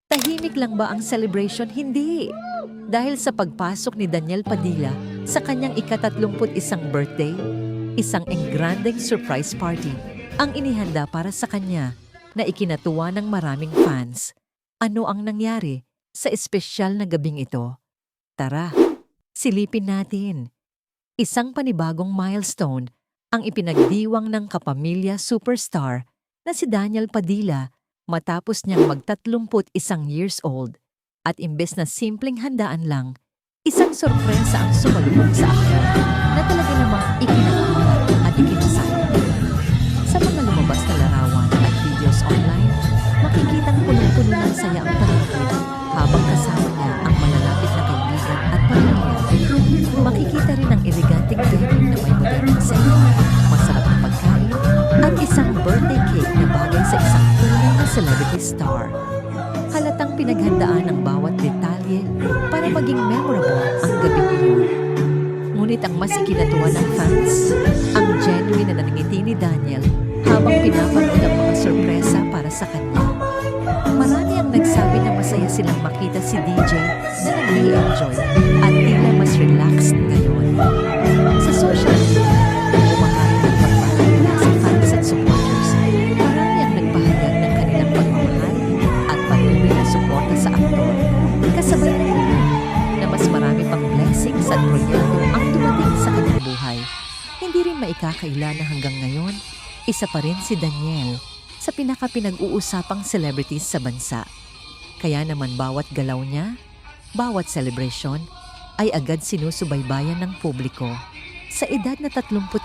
Tahimik lang ba ang celebration? Hindi. Dahil sa pagpasok ni Daniel Padilla sa kanyang ika-31 birthday, isang engrandeng surprise party ang inihanda para sa kanya na ikinatuwa ng maraming fans. Ano ang nangyari sa espesyal na gabing ito? Tara, silipin natin. Isang panibagong milestone ang ipinagdiwang ng kapamilya superstar na si Daniel Padilla matapos niyang mag-31 years old. At imbes na simpleng handaan lang, isang sorpresa ang sumalubong sa akin na talaga namang ikinagulat at ikinasaya. Sa mga lumabas na larawan at videos online, makikitang punong-puno ng saya ang paligid habang kasama niya ang malalapit na kaibigan at pamilya. Makikita rin ang eleganteng venue na may modernong setting, masarap na pagkain, at isang birthday cake na bagay sa isang tunay na celebrity star. Halatang pinaghandaan ang bawat detalye para maging memorable ang gabing iyon. Ngunit ang mas ikinatuwa ng fans, ang genuine na naningiti ni Daniel habang pinapanood ang mga sorpresa para sa kanya. Marami ang nagsabi na masaya silang makita si DJ na nag-i-enjoy at tila mas relaxed ngayon. Sa social media, bumahagi ng pagmamahal mula sa fans at supporters. Marami ang nagpahayag ng kanilang pagmamahal at patuloy na suporta sa aktor. Kasabay ng na mas marami pang blessings at proyekto ang dumating sa kanyang buhay. Hindi rin maikakaila na hanggang ngayon, isa pa rin si Daniel sa pinaka-pinag-uusapang celebrities sa bansa. Kaya naman bawat galaw niya, bawat celebration, ay agad sinusubaybayan ng publiko. Sa edad na 31,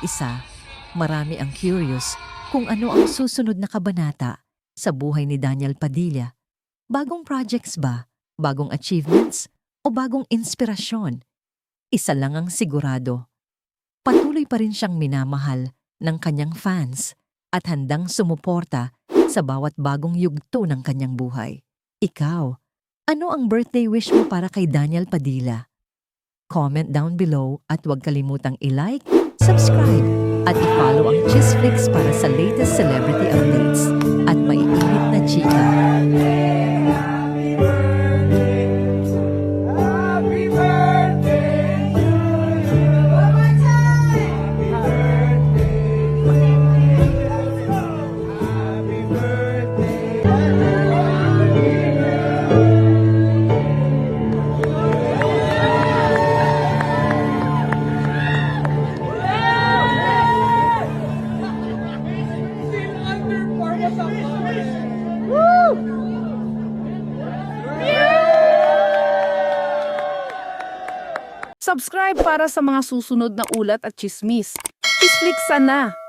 marami ang curious kung ano ang susunod na kabanata sa buhay ni Daniel Padilla. Bagong projects ba? Bagong achievements? O bagong inspirasyon? Isa lang ang sigurado. Patuloy pa rin siyang minamahal ng kanyang fans at handang sumuporta sa bawat bagong yugto ng kanyang buhay. Ikaw, ano ang birthday wish mo para kay Daniel Padilla? Comment down below at huwag kalimutang i-like, subscribe, at i-follow ang Chisflix para sa latest celebrity updates at maiinit na chika. Subscribe para sa mga susunod na ulat at chismis. Chisflix sana!